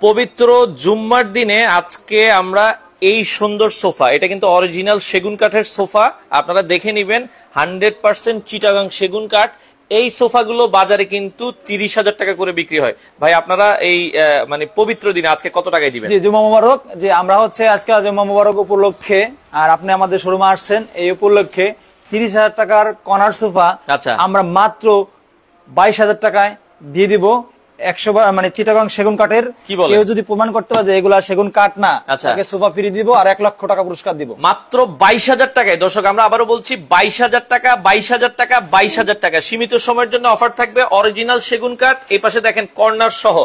পবিত্র জুম্মার দিনে আজকে আমরা এই সুন্দর সোফা, এটা কিন্তু অরিজিনাল সেগুন কাঠের সোফা, আপনারা দেখে নিবেন 100% চিটাগাং সেগুন কাঠ। এই সোফাগুলো বাজারে কিন্তু 30,000 টাকা করে বিক্রি হয়। ভাই আপনারা এই মানে পবিত্র দিনে আজকে কত টাকায় দিবেন? জি জুম্মা মোবারক। যে আমরা হচ্ছে আজকে জুম্মা মোবারক উপলক্ষে আর আপনি আমাদের শোরুমে আসছেন এই উপলক্ষে 30,000 টাকার কর্নার সোফা আমরা মাত্র 22,000 টাকায় দিয়ে দিব। 100 মানে চিটাগাং সেগুন কাঠের। কেউ যদি প্রমাণ করতে পারে যে এগুলা সেগুন কাঠ না, তাকে সোফা ফ্রি দিব আর 1 লক্ষ টাকা পুরস্কার দিব মাত্র 22,000 টাকায়। দর্শক আমরা আবারও বলছি 22,000 টাকা, 22,000 টাকা, 22,000 টাকা। সীমিত সময়ের জন্য অফার থাকবে। অরিজিনাল সেগুন কাঠ, এই পাশে দেখেন কর্নার সহ।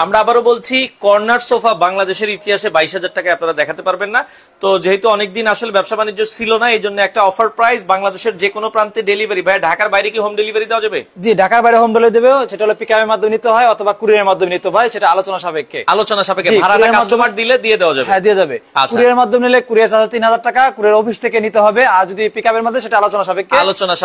আমরা আবারও বলছি কর্নার সোফা বাংলাদেশের ইতিহাসে 22,000 টাকায় আপনারা দেখাতে পারবেন না। তো যেহেতু অনেকদিন আসলে ব্যবসা বাণিজ্য ছিল না, এই জন্য একটা অফার প্রাইস, বাংলাদেশের যে কোনো প্রান্তে ডেলিভারি। ভাই ঢাকার বাইরে কি হোম ডেলিভারি দেওয়া যাবে? জি ঢাকার বাইরে হোম ডেলিভারি দেবে, সেটা হলো পিকআপের মাধ্যমে নিতে হয় অথবা কুরিয়ারের মাধ্যমে নিতে হয়, সেটা আলোচনা সাপেক্ষে। ভাড়াটা কাস্টমার দিলে দিয়ে দেওয়া যাবে? হ্যাঁ দিয়ে যাবে। কুরিয়ারের মাধ্যমে নিলে কুরিয়ার চার্জ 3,000 টাকা, কুরিয়ার অফিস থেকে নিতে হবে। আর যদি পিকআপের মাধ্যমে সেটা আলোচনা সাপেক্ষে।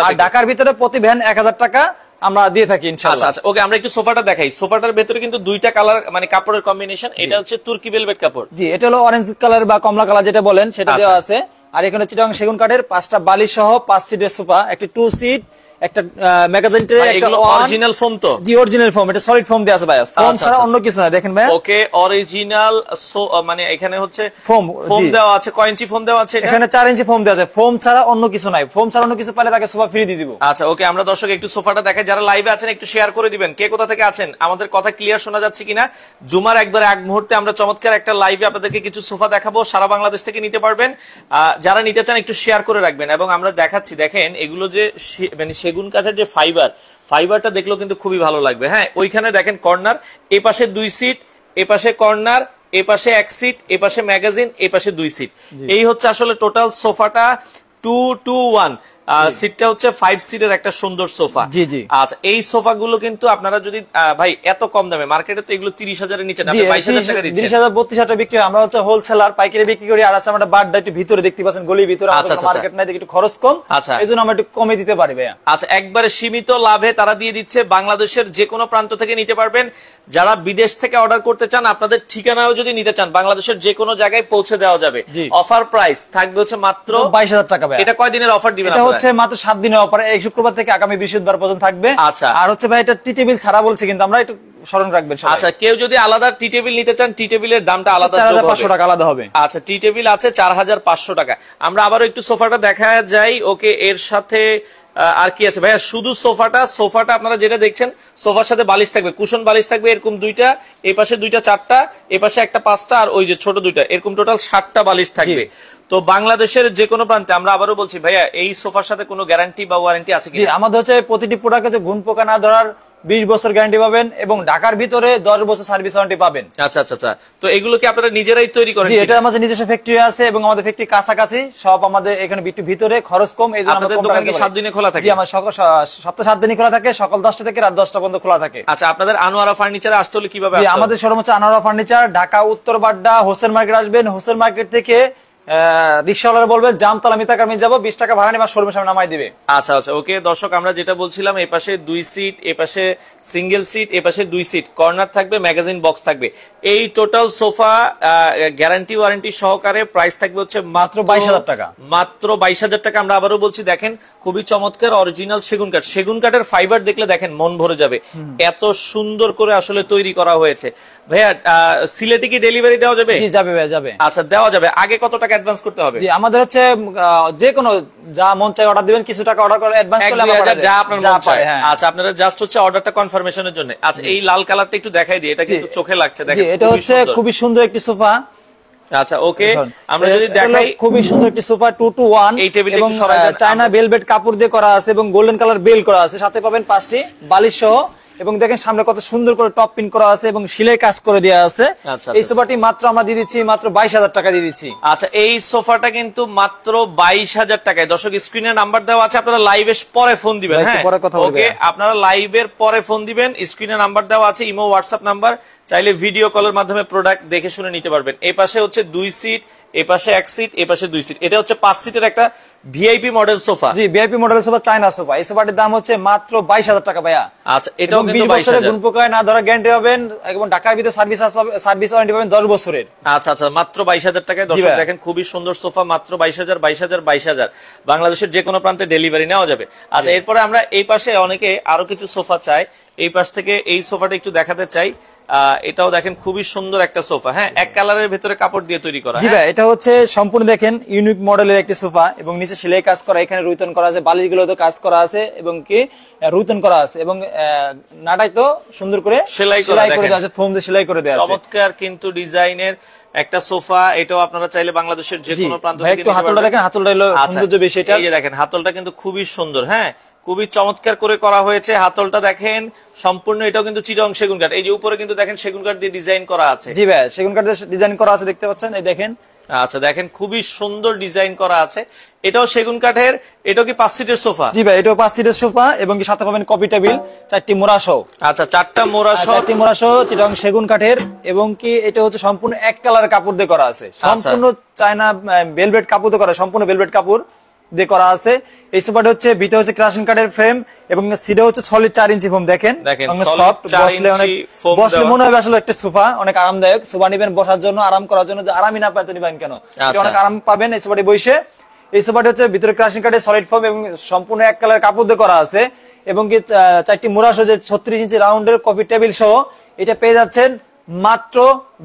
আর ঢাকার ভিতরে প্রতি ভ্যান 1,000 টাকা আমরা দিয়ে থাকি ইনশাআল্লাহ। আচ্ছা ওকে, আমরা একটু সোফাটা দেখাই। সোফাটার ভেতরে কিন্তু দুইটা কালার মানে কাপড়ের কম্বিনেশন। এটা হচ্ছে তুর্কি ভেলভেট কাপড়। জি এটা হলো অরেঞ্জ কালার বা কমলা কালার যেটা বলেন সেটা দেওয়া আছে। আর এখানে চিটাগাং সেগুন কাঠের 5টা বালিশ সহ 5 সিটের সোফা, একটা 2 সিট, একটা ম্যাগাজিন ট্রে, একটা অরিজিনাল ফোম। তো জি অরিজিনাল ফোম, এটা সলিড ফোম দেয়া আছে ভাই, ফোম ছাড়া অন্য কিছু না। দেখেন ভাই ওকে অরিজিনাল মানে এখানে হচ্ছে ফোম দেওয়া আছে। কয় ইঞ্চি ফোম দেওয়া আছে? এখানে 4 ইঞ্চি ফোম দেওয়া আছে। ফোম ছাড়া অন্য কিছু নাই। ফোম ছাড়া অন্য কিছু পাইলে তাকে সোফা ফ্রি দিয়ে দিব। আচ্ছা ওকে, আমরা দর্শক একটু সোফাটা দেখাই। যারা লাইভে আছেন একটু শেয়ার করে দিবেন কে কোথা থেকে আছেন, আমাদের কথা ক্লিয়ার শোনা যাচ্ছে কিনা। জুমার একবার এক মুহূর্তে আমরা চমৎকার একটা লাইভে আপনাদেরকে কিছু সোফা দেখাবো, সারা বাংলাদেশ থেকে নিতে পারবেন। যারা নিতে চান একটু শেয়ার করে রাখবেন। এবং আমরা দেখাচ্ছি, দেখেন এগুলো যে মানে সেগুন কাঠের যে ফাইবারটা দেখলেও কিন্তু খুবই ভালো লাগবে। হ্যাঁ ওইখানে দেখেন কর্নার, এই পাশে 2 সিট, এ পাশে কর্নার, এ পাশে 1 সিট, এ পাশে ম্যাগাজিন, এ পাশে 2 সিট। এই হচ্ছে আসলে টোটাল সোফাটা 2-2-1। সিটটা হচ্ছে 5 সিটের একটা সুন্দর সোফা। জি জি। আচ্ছা এই সোফা গুলো কিন্তু আপনারা যদি ভাই এত কম দামে, মার্কেটে তো এগুলো 30,000 এর নিচে না, 22,000 টাকা দিচ্ছেন। 30,000-32,000 টাকা বিক্রি। আমরা হচ্ছে হোলসেলার পাইকারি বিক্রি করি। আর আছে আমরা বাড্ডা একটু ভিতরে দেখতে পাচ্ছেন, গলির ভিতরে, আমাদের মার্কেট নাই, একটু খরচ কম, এইজন্য আমরা একটু কমে দিতে পারি ভাই। আচ্ছা একবারে সীমিত লাভে তারা দিয়ে দিচ্ছে। বাংলাদেশের যে কোনো প্রান্ত থেকে নিতে পারবেন। যারা বিদেশ থেকে অর্ডার করতে চান, আপনাদের ঠিকানাও যদি নিতে চান, বাংলাদেশের যে কোনো জায়গায় পৌঁছে দেওয়া যাবে। অফার প্রাইস থাকবে হচ্ছে মাত্র 22,000 টাকা ভাই। এটা কয় দিনের অফার দিবেন? এটা হচ্ছে মাত্র 7 দিনের অফার, এই শুক্রবার থেকে আগামী বৃহস্পতিবার পর্যন্ত থাকবে। আচ্ছা আর হচ্ছে ভাই এটা টি টেবিল ছাড়া বলছি, কিন্তু আমরা একটু স্মরণ রাখবেন। আচ্ছা কেউ যদি আলাদা টি টেবিল নিতে চান, টি টেবিলের দামটা আলাদা 4,500 টাকা আলাদা হবে। আচ্ছা টি টেবিল আছে 4,500 টাকা। আমরা আবারও একটু সোফাটা দেখা যাই। ওকে এর সাথে আর কি আছে ভাইয়া? শুধু সোফাটা আপনারা যেটা দেখছেন, সোফার সাথে বালিশ থাকবে, কুশন বালিশ থাকবে এরকম 2টা, এই পাশে 2টা 4টা, এই পাশে একটা 5টা, আর ওই যে ছোট 2টা, এরকম টোটাল 7টা বালিশ থাকবে। তো বাংলাদেশের যে কোনো প্রান্তে। আমরা আবারও বলছি ভাইয়া এই সোফার সাথে কোনো গ্যারান্টি বা ওয়ারেন্টি আছে কি? জি আমাদের হচ্ছে প্রতিটি প্রোডাক্টে যে ঘুণ পোকা না ধরার 20 বছর গ্যারান্টি পাবেন এবং ঢাকার ভিতরে 10 বছর সার্ভিস ওয়ারেন্টি পাবেন। আচ্ছা আচ্ছা আচ্ছা। তো এগুলো কি আপনারা নিজেরাই তৈরি করেন? জি এটা আমাদের নিজস্ব ফ্যাক্টরি আছে এবং আমাদের ফ্যাক্টরি কাছাকাছি সব, আমাদের এখানে ভিতরে খরচ কম, এইজন্য আমাদের দোকান কি 7 দিনে খোলা থাকে? জি আমার সপ্তাহে 7 দিনই খোলা থাকে, সকাল 10টা থেকে রাত 10টা পর্যন্ত খোলা থাকে। আচ্ছা আপনাদের আনোয়ারা ফার্নিচারে আসতে হলে কিভাবে আসতে হবে? জি আমাদের শোরুম হচ্ছে আনোয়ারা ফার্নিচার, ঢাকা উত্তর বাড্ডা হোসেন মার্কেট আসবেন। হোসেন মার্কেট থেকে রিকশাওয়ালা বলবেন জামতলা মিতাকার যাব, 20 টাকা ভাড়া নিয়ে শোরুমের সামনে নামাই দিবে। আচ্ছা আচ্ছা ওকে দর্শক, আমরা যেটা বলছিলাম, এই পাশে 2 সিট, এই পাশে সিঙ্গেল সিট, এই পাশে 2 সিট, কর্নার থাকবে, ম্যাগাজিন বক্স থাকবে। এই টোটাল সোফা গ্যারান্টি ওয়ারেন্টি সহকারে প্রাইস থাকবে হচ্ছে মাত্র 22,000 টাকা। মাত্র 22,000 টাকা। আমরা আবারও বলছি, দেখেন খুবই চমৎকার অরিজিনাল সেগুন কাঠ। সেগুন কাঠের ফাইবার দেখলে দেখেন মন ভরে যাবে, এত সুন্দর করে আসলে তৈরি করা হয়েছে। ভাইয়া সিলেটে কি ডেলিভারি দেওয়া যাবে? জি যাবে ভাইয়া যাবে। আচ্ছা দেওয়া যাবে। আগে কত টাকা অ্যাডভান্স করতে হবে? জি আমাদের হচ্ছে যে কোনো যা মন চাই অর্ডার দিবেন, কিছু টাকা অর্ডার করে অ্যাডভান্স করলে আমরা যা আপনার মন চায়। আচ্ছা আপনারা জাস্ট হচ্ছে অর্ডারটা কনফার্মেশনের জন্য। আচ্ছা এই লাল কালারটা একটু দেখাই দিই, এটা কিন্তু চোখে লাগছে দেখেন। এটা হচ্ছে খুবই সুন্দর একটি সোফা। আচ্ছা ওকে আমরা যদি দেখাই, খুবই সুন্দর একটি সোফা 2-to-1, এই টেবিলটা এবং চায়না ভেলভেট কাপড় দিয়ে করা আছে এবং গোল্ডেন কালার বেল করা আছে, সাথে পাবেন 5টি বালিশ সহ। এবং দেখেন সামনে কত সুন্দর করে টপ পিন করা আছে এবং সেলাই কাজ করে দেওয়া আছে। এই সোফাটি মাত্র আমরা দিয়ে দিচ্ছি মাত্র 22,000 টাকা দিয়ে দিচ্ছি। আচ্ছা এই সোফাটা কিন্তু মাত্র 22,000 টাকায়। দর্শক স্ক্রিনে নাম্বার দেওয়া আছে, আপনারা লাইভের পরে ফোন দিবেন। হ্যাঁ ওকে আপনারা লাইভের পরে ফোন দিবেন, স্ক্রিনে নাম্বার দেওয়া আছে, ইমো হোয়াটসঅ্যাপ নাম্বার। চাইলে ভিডিও কলের মাধ্যমে প্রোডাক্ট দেখে শুনে নিতে পারবেন। এই পাশে হচ্ছে 2 সিট, এই পাশে 1 সিট, এই পাশে 2 সিট। এটা হচ্ছে 5 সিটের একটা ভিআইপি মডেল সোফা। জি, VIP model sofa, China sofa. এই সোফাটির দাম হচ্ছে মাত্র 22,000 টাকা ভাইয়া। আচ্ছা, এটাও কিন্তু 22,000। গুণ পোকায় না ধরা গ্যারান্টি পাবেন এবং ঢাকার ভিতরে সার্ভিস ওয়ারেন্টি পাবেন 10 বছরের। আচ্ছা আচ্ছা, মাত্র 22,000 টাকায় দর্শক দেখেন খুবই সুন্দর সোফা, মাত্র 22,000 বাংলাদেশের যে কোনো প্রান্তে ডেলিভারি নেওয়া যাবে। আচ্ছা, এরপরে আমরা এই পাশে অনেকে আরো কিছু সোফা চাই, এই পাশ থেকে এই সোফাটা একটু দেখাতে চাই। এটাও দেখেন খুবই সুন্দর একটা সোফা, হ্যাঁ, এক কালারের ভিতরে কাপড় দিয়ে তৈরি করা। জি ভাই, এটা হচ্ছে সম্পূর্ণ দেখেন ইউনিক মডেলের একটি সোফা এবং নিচে সেলাই কাজ করা, এখানে রুইতন করা আছে, বালিশগুলোতে কাজ করা আছে এবং কি রুইতন করা আছে এবং নাটাই তো সুন্দর করে সেলাই করে দেওয়া আছে, ফোম দিয়ে সেলাই করে দেওয়া আছে। চমৎকার কিন্তু ডিজাইনের একটা সোফা। এটাও আপনারা চাইলে বাংলাদেশের যে কোনো প্রান্ত থেকে একটু হাতলটা দেখেন, হাতলটা হলো সৌন্দর্য বেশি। এটা এই যে দেখেন হাতলটা কিন্তু খুবই সুন্দর, হ্যাঁ, খুবই চমৎকার করে করা হয়েছে। হাতলটা দেখেন সম্পূর্ণ, এটাও কিন্তু চিটং সেগুন কাঠ। এই যে উপরে কিন্তু দেখেন সেগুন কাঠ দিয়ে ডিজাইন করা আছে। জি ভাই, সেগুন কাঠ দিয়ে ডিজাইন করা আছে, দেখতে পাচ্ছেন, এই দেখেন। আচ্ছা, দেখেন খুবই সুন্দর ডিজাইন করা আছে। এটাও সেগুন কাঠের। এটাও কি 5 সিটের সোফা? জি ভাই, এটাও 5 সিটের সোফা এবং কি সাথে পাবেন কফি টেবিল 4টি মোড়া সহ। আচ্ছা, 4টা মোড়া সহ, 4টি মোড়া সহ চিটং সেগুন কাঠের এবং কি এটা হচ্ছে সম্পূর্ণ এক কালারের কাপড় দিয়ে করা আছে, সম্পূর্ণ চায়না ভেলভেট কাপড় দিয়ে করা, সম্পূর্ণ ভেলভেট কাপড় দিয়ে করা আছে। এই সোফাটা হচ্ছে ভিটা হচ্ছে ক্রাশিং কাঠের ফ্রেম এবং সিটে হচ্ছে সলিড 4 ইঞ্চি ফোম। দেখেন সফট, বসলে অনেক, বসলে মনে হবে আসলে একটা সোফা, অনেক আরামদায়ক। সোফা নিবেন বসার জন্য, আরাম করার জন্য, আরামই না পাইতে নিবেন কেন, অনেক আরাম পাবেন এই সোফাটি বসে। এই সোফাটি হচ্ছে ভিতরে ক্রাশিং কাঠের সলিড ফোম এবং সম্পূর্ণ এক কালার কাপড় দিয়ে করা আছে এবং কি 4টি মোড়া সহ যে 36 ইঞ্চি রাউন্ডের কফি টেবিল সহ এটা পেয়ে যাচ্ছেন মাত্র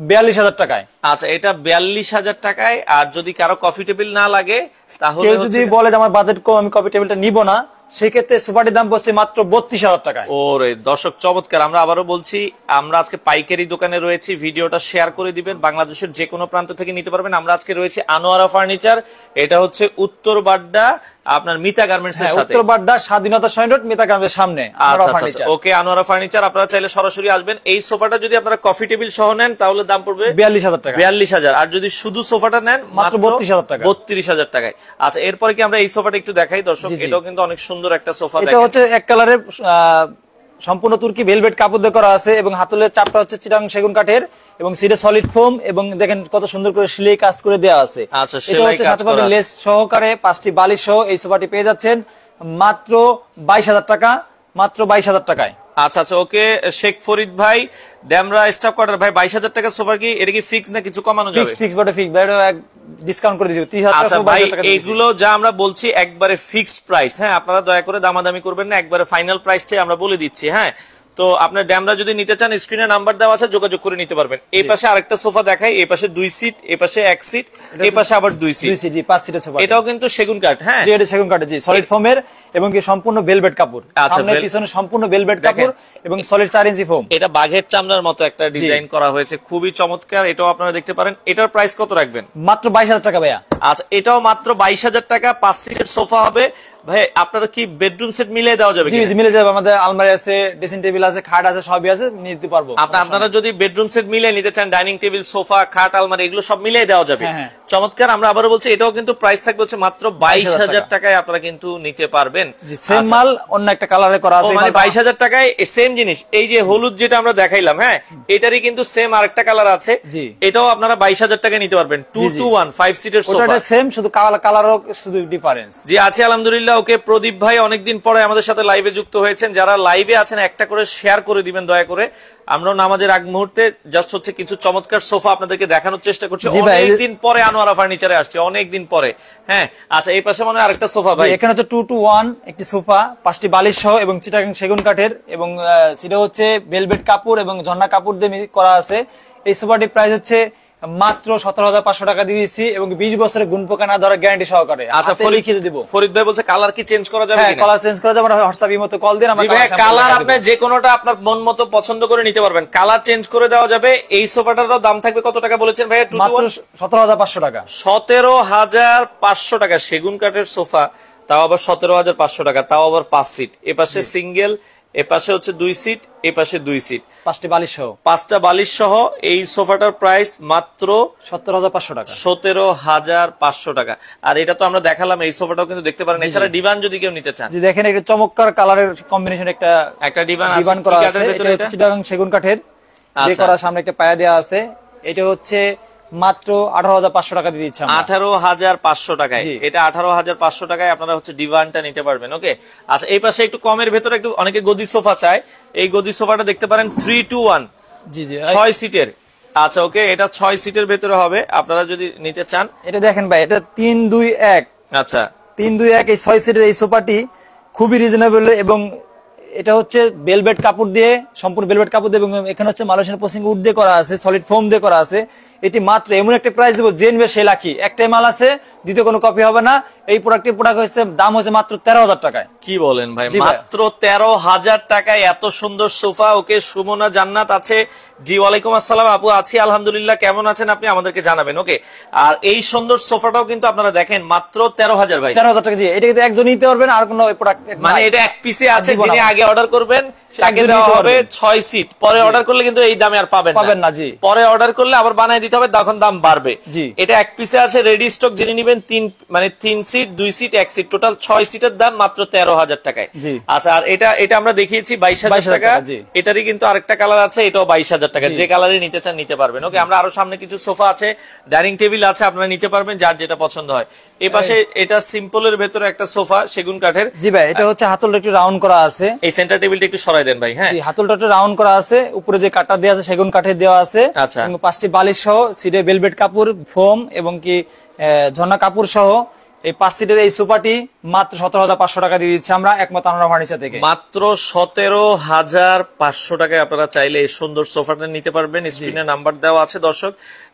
42,000 টাকায়। আচ্ছা, এটা 42,000 টাকায়। আর যদি কারো কফি টেবিল না লাগে, তাহলে কেউ যদি বলে যে আমার বাজেট কম, আমি কফি টেবিলটা নিব না, সেক্ষেত্রে সোফাটির দাম পড়ছে মাত্র 32,000 টাকায়। ওরে দর্শক, চমৎকার। আমরা আবারও বলছি, আমরা আজকে পাইকারি দোকানে রয়েছি, ভিডিওটা শেয়ার করে দিবেন, বাংলাদেশের যে কোনো প্রান্ত থেকে নিতে পারবেন। আমরা আজকে রয়েছে আনোয়ারা ফার্নিচার, এটা হচ্ছে উত্তর বাড্ডা আপনার মিতা গার্মেন্টস এর সাথে, উত্তর বাড্ডা স্বাধীনতা সৈনিক মিতা গার্মেন্টস সামনে। আচ্ছা, ওকে, আনোয়ারা ফার্নিচার। আপনারা চাইলে সরাসরি আসবেন। এই সোফাটা যদি আপনারা কফি টেবিল সহ নেন তাহলে দাম পড়বে 42,000 টাকা। 42,000। আর যদি শুধু সোফাটা নেন মাত্র 32,000 টাকা। 32,000 টাকায়। আচ্ছা, এরপরে কি আমরা এই সোফাটা একটু দেখাই দর্শক? এটাও কিন্তু অনেক সুন্দর একটা সোফা। এটা হচ্ছে এক কালারের সম্পূর্ণ তুর্কি ভেলভেট কাপড় দিয়ে করা আছে এবং হাতলের চাপটা হচ্ছে চিটাং সেগুন কাঠের এবং সিটে সলিড ফোম এবং দেখেন কত সুন্দর করে সেলাই কাজ করে দেওয়া আছে। আচ্ছা, এটা হচ্ছে সাথে পাবেন লেস সহকারে 5টি বালিশ সহ এই সোফাটি পেয়ে যাচ্ছেন মাত্র 22,000 টাকা, মাত্র 22,000 টাকায়। আচ্ছা আচ্ছা, ওকে, শেখ ফরিদ ভাই, ড্যামরা স্টাফ কোয়ার্টার ভাই, 22,000 টাকা সোফা কি এটা কি ফিক্স না কিছু কমানো যাবে? ফিক্স বটে, ফিক্স ভাই, ডিসকাউন্ট করে দিছি 30,000 টাকা। আচ্ছা ভাই, এগুলো যা আমরা বলছি একবারে ফিক্সড প্রাইস, হ্যাঁ, আপনারা দয়া করে দামাদামি করবেন না, একবারে ফাইনাল প্রাইসটাই আমরা বলে দিচ্ছি। হ্যাঁ, তো আপনার ড্যামরা যদি নিতে চান স্ক্রিনে নাম্বার দেওয়া আছে, যোগাযোগ করে নিতে পারবেন। এই পাশে আরেকটা সোফা দেখাই, এই পাশে 2 সিট, এই পাশে 1 সিট, এই পাশে আবার 2 সিট। 5 সিটের সোফা। এটাও কিন্তু সেগুন কাঠ, হ্যাঁ, এটা সেগুন কাঠ, জি, সলিড ফোমের এবং কি সম্পূর্ণ ভেলভেট কাপড়, সামনে পিছনে সম্পূর্ণ ভেলভেট কাপড় এবং সলিড 4 ইঞ্চি ফোম। এটা বাঘের চামড়ার মতো একটা ডিজাইন করা হয়েছে, খুবই চমৎকার। এটাও আপনারা দেখতে পারেন। এটার প্রাইস কত রাখবেন? মাত্র 22,000 টাকা ভাইয়া। আচ্ছা, এটাও মাত্র 22,000 টাকা। 5 সিটের সোফা হবে। ভাই, আপনারা কি বেডরুম সেট মিলিয়ে দেওয়া যাবে? জি, মিলে যাবে। আমাদের আলমারি আছে, ড্রেসিং টেবিল আছে, খাট আছে, সবই আছে, নিতে পারবো। আপনারা যদি বেডরুম সেট মিলিয়ে নিতে চান, ডাইনিং টেবিল, সোফা, খাট, আলমারি, এগুলো সব মিলিয়ে দেওয়া যাবে। চমৎকার। আমরা আবারও বলছি, এটাও কিন্তু প্রাইস থাকবে হচ্ছে মাত্র 22,000 টাকায় আপনারা কিন্তু নিতে পারবেন। সেম মাল অন্য একটা কালারে করা আছে, মানে 22,000 টাকায় সেম জিনিস। এই যে হলুদ যেটা আমরা দেখাইলাম, হ্যাঁ, এটারই কিন্তু সেম আরেকটা কালার আছে, এটাও আপনারা 22,000 টাকায় নিতে পারবেন। 221 5 সিটের সোফা, ওটা সেম, শুধু কালারও শুধু ডিফারেন্স। জি, আছে আলহামদুলিল্লাহ। ওকে, প্রদীপ ভাই অনেকদিন পরে আমাদের সাথে লাইভে যুক্ত হয়েছেন। যারা লাইভে আছেন একটা করে শেয়ার করে দিবেন দয়া করে। আমরাও নামাজের আগ মুহূর্তে জাস্ট হচ্ছে কিছু চমৎকার সোফা আপনাদেরকে দেখানোর চেষ্টা করছি। অনেকদিন পরে আনোয়ারা ফার্নিচারে আসছে, অনেকদিন পরে। হ্যাঁ, আচ্ছা, এই পাশে মনে হয় আরেকটা সোফা ভাই। এখানে হচ্ছে 221 একটি সোফা, 5টি বালিশ সহ এবং চিটাগাং সেগুন কাঠের এবং সেটা হচ্ছে ভেলভেট কাপড় এবং ঝর্ণা কাপড় দিয়ে করা আছে। এই সোফাটির প্রাইস হচ্ছে মাত্র 17,500 টাকা দিয়ে দিচ্ছি এবং 20 বছরের গুণ পোকা না ধরা গ্যারান্টি সহকারে। আচ্ছা, লিখে দিব। ফরিদ ভাই বলছে কালার কি চেঞ্জ করা যাবে? হ্যাঁ, কালার চেঞ্জ করা যাবে। হোয়াটসঅ্যাপ মতো কল দিন, আমরা কালার আপনি যে কোনোটা আপনার মন মতো পছন্দ করে নিতে পারবেন, কালার চেঞ্জ করে দেওয়া যাবে। এই সোফাটারও দাম থাকবে কত টাকা বলেছেন ভাই? মাত্র 17,500 টাকা। 17,500 টাকা সেগুন কাঠের সোফা, তাও আবার 17,500 টাকা, তাও আবার 5 সিট। এপাশে সিঙ্গেল, এপাশে হচ্ছে 2 সিট, এপাশে 2 সিট, 5টি বালিশ সহ, 5টা বালিশ সহ। এই সোফাটার প্রাইস মাত্র 17,500 টাকা, 17,500 টাকা। আর এটা তো আমরা দেখালাম, এই সোফাটাও কিন্তু দেখতে পারেন। এছাড়া ডিভান যদি কেউ নিতে চান, দেখেন একটা চমৎকার কালারের কম্বিনেশন একটা ডিভান করা আছে। এটা হচ্ছে চিটাগাং সেগুন কাঠের দিয়ে করা, সামনে একটা পায়া দেওয়া আছে। এটা হচ্ছে মাত্র 18,500 টাকা দিয়ে দিচ্ছি 18,500 টাকায়। এটা 18,500 টাকায় আপনারা হচ্ছে ডিভানটা নিতে পারবেন। ওকে, আচ্ছা এই পাশে একটু কমের ভেতরে একটু অনেকে গদি সোফা চায়, এই গদি সোফাটা দেখতে পারেন 3-2-1, 6 সিটের। আচ্ছা ওকে, এটা 6 সিটের ভেতরে হবে আপনারা যদি নিতে চান। এটা দেখেন ভাই, এটা 3-2-1। আচ্ছা 3-2-1 এই 6 সিটের এই সোফাটি খুবই রিজনেবল, এবং এটা হচ্ছে ভেলভেট কাপড় দিয়ে, সম্পূর্ণ ভেলভেট কাপড় দিয়ে, এবং এখানে হচ্ছে মালয়েশিয়ান পসিং উড দিয়ে করা আছে, সলিড ফোম দিয়ে করা আছে। এটি মাত্র এমন একটা প্রাইস দেবো, জেনবে সে লাখি, একটাই মাল আছে, দ্বিতীয় কোনো কপি হবে না। এই প্রোডাক্ট হচ্ছে দাম হচ্ছে মাত্র 13,000 টাকায়। কি বলেন ভাই, মাত্র 13,000 টাকায় এত সুন্দর সোফা। ওকে, সুমনা জান্নাত আছে। জি ওয়ালাইকুম আসসালাম আপু, আছি আলহামদুলিল্লাহ, কেমন আছেন আপনি আমাদেরকে জানাবেন। ওকে, আর এই সুন্দর সোফাটাও কিন্তু আপনারা দেখেন মাত্র 13,000 ভাই, 13,000 টাকা। জি, এটা কিন্তু একজন নিতে পারবেন, আর কোনো প্রোডাক্ট মানে এটা এক পিসে আছে, যিনি আগে অর্ডার করবেন তাকে দেওয়া হবে 6 সিট। পরে অর্ডার করলে কিন্তু এই দামে আর পাবেন না। জি, পরে অর্ডার করলে আবার বানায় দিতে হবে, তখন দাম বাড়বে। জি, এটা এক পিসে আছে রেডি স্টক, যিনি নেবেন 3 সিট, 2 সিট, 1 সিট, টোটাল 6 সিটের দাম মাত্র 13,000 টাকায়। আচ্ছা, আর এটা আমরা দেখিয়েছি 22,000 টাকা। এটারই কিন্তু আরেকটা কালার আছে, এটাও 22,000 টাকা। যে কালারে নিতে চান নিতে পারবেন। ওকে, আমরা আরো সামনে কিছু সোফা আছে, ডাইনিং টেবিল আছে, আপনারা নিতে পারবেন যার যেটা পছন্দ হয়। এই পাশে এটা সিম্পলের ভেতরে একটা সোফা সেগুন কাঠের। জি ভাই, এটা হচ্ছে হাতলটা একটু রাউন্ড করা আছে। এই সেন্টার টেবিলটা একটু সরাই দেন ভাই। হ্যাঁ, হাতলটা একটু রাউন্ড করা আছে, উপরে যে কাঠটা দেওয়া আছে সেগুন কাঠের দেওয়া আছে। আচ্ছা, 5টি বালিশ সহ, সিটে ভেলভেট কাপড়, ফোম এবং কি ঝর্ণা কাপড় সহ এই 5 সিটের এই সোফাটি মাত্র 17,500 টাকা দিয়ে দিচ্ছি আমরা একমাত্র আনোয়ার ফার্নিচার থেকে। মাত্র 17,500 টাকায় আপনারা চাইলে এই সুন্দর সোফাটা নিতে পারবেন। স্ক্রিনে নাম্বার দেওয়া আছে, দর্শক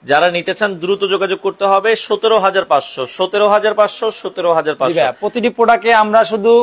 যারা নিতে চান দ্রুত যোগাযোগ করতে হবে। 17,500, 17,500, 17,500। প্রতিটি প্রোডাক্টে আমরা শুধু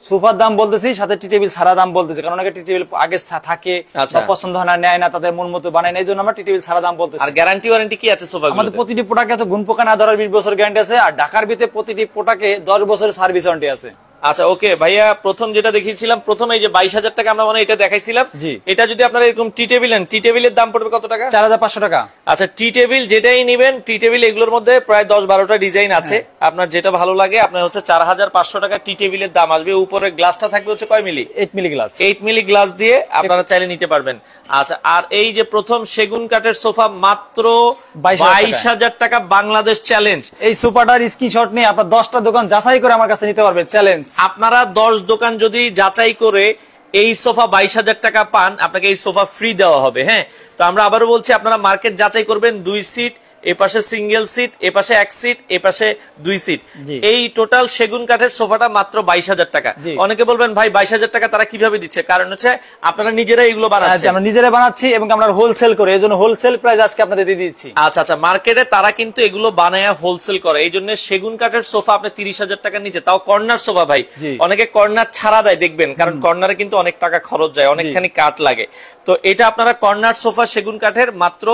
সোফার দাম বলতেছি, সাথে টি টেবিল ছাড়া দাম বলতেছি, কারণ অনেকে টি টেবিল আগে থাকে বা পছন্দ হয় না, নেয় না, তাদের মন মতো বানায় না, এই জন্য আমরা টি টেবিল ছাড়া দাম বলতেছি। আর গ্যারান্টি ওয়ারেন্টি কি আছে সোফা? আমাদের প্রতিটি প্রোডাক্টে আছে গুণ পোকা না ধরার 20 বছর গ্যারান্টি আছে, আর ঢাকার ভিতরে প্রতিটি প্রোডাক্টে 10 বছরের সার্ভিস ওয়ারেন্টি আছে। আচ্ছা ওকে ভাইয়া, প্রথম যেটা দেখিয়েছিলাম, প্রথম এই যে 22,000 টাকা আমরা মানে এটা দেখাইছিলাম। এটা যদি আপনারা এরকম টি টেবিল নেন, টি টেবিলের দাম পড়বে কত টাকা? 4,500 টাকা। আচ্ছা, টি টেবিল যেটাই নিবেন, টি টেবিল এগুলোর মধ্যে প্রায় 10-12টা ডিজাইন আছে, আপনার যেটা ভালো লাগে আপনার হচ্ছে 4,500 টাকা টি টেবিলের দাম আসবে। উপরে গ্লাসটা থাকবে হচ্ছে কয় মিলি? 8 মিলি গ্লাস। 8 মিলি গ্লাস দিয়ে আপনারা চাইলে নিতে পারবেন। আচ্ছা, আর এই যে প্রথম সেগুন কাঠের সোফা মাত্র 22,000 টাকা, বাংলাদেশ চ্যালেঞ্জ। এই সোফাটার স্ক্রিনশট নিয়ে আপনার 10টা দোকান যাচাই করে আমার কাছে নিতে পারবেন, চ্যালেঞ্জ। আপনারা 10 দোকান যদি যাচাই করে এই সোফা 22,000 টাকা পান, আপনাকে এই সোফা ফ্রি দেওয়া হবে। হ্যাঁ, তো আমরা আবারও বলছি, আপনারা মার্কেট যাচাই করবেন, 2 সিট, এপাশে সিঙ্গেল সিট, এপাশে 1 সিট, এপাশে 2 সিট, এই টোটাল সেগুন কাঠের সোফাটা মাত্র 22,000 টাকা। অনেকে বলবেন ভাই 22,000 টাকা তারা কিভাবে দিচ্ছে? কারণ হচ্ছে আপনারা নিজেরাই এগুলো বানাচ্ছেন। আমরা নিজেরাই বানাচ্ছি এবং আমরা হোলসেল করে, এজন্য হোলসেল প্রাইস আজকে আপনাদের দিয়ে দিচ্ছি। আচ্ছা আচ্ছা, মার্কেটে তারা কিন্তু এগুলো বানায় হোলসেল করে, এই জন্য সেগুন কাঠের সোফা আপনি 30,000 টাকার নিচে, তাও কর্নার সোফা ভাই। অনেকে কর্নার ছাড়া দেয় দেখবেন, কারণ কর্নারে কিন্তু অনেক টাকা খরচ যায়, অনেকখানি কাঠ লাগে। তো এটা আপনারা কর্নার সোফা সেগুন কাঠের মাত্র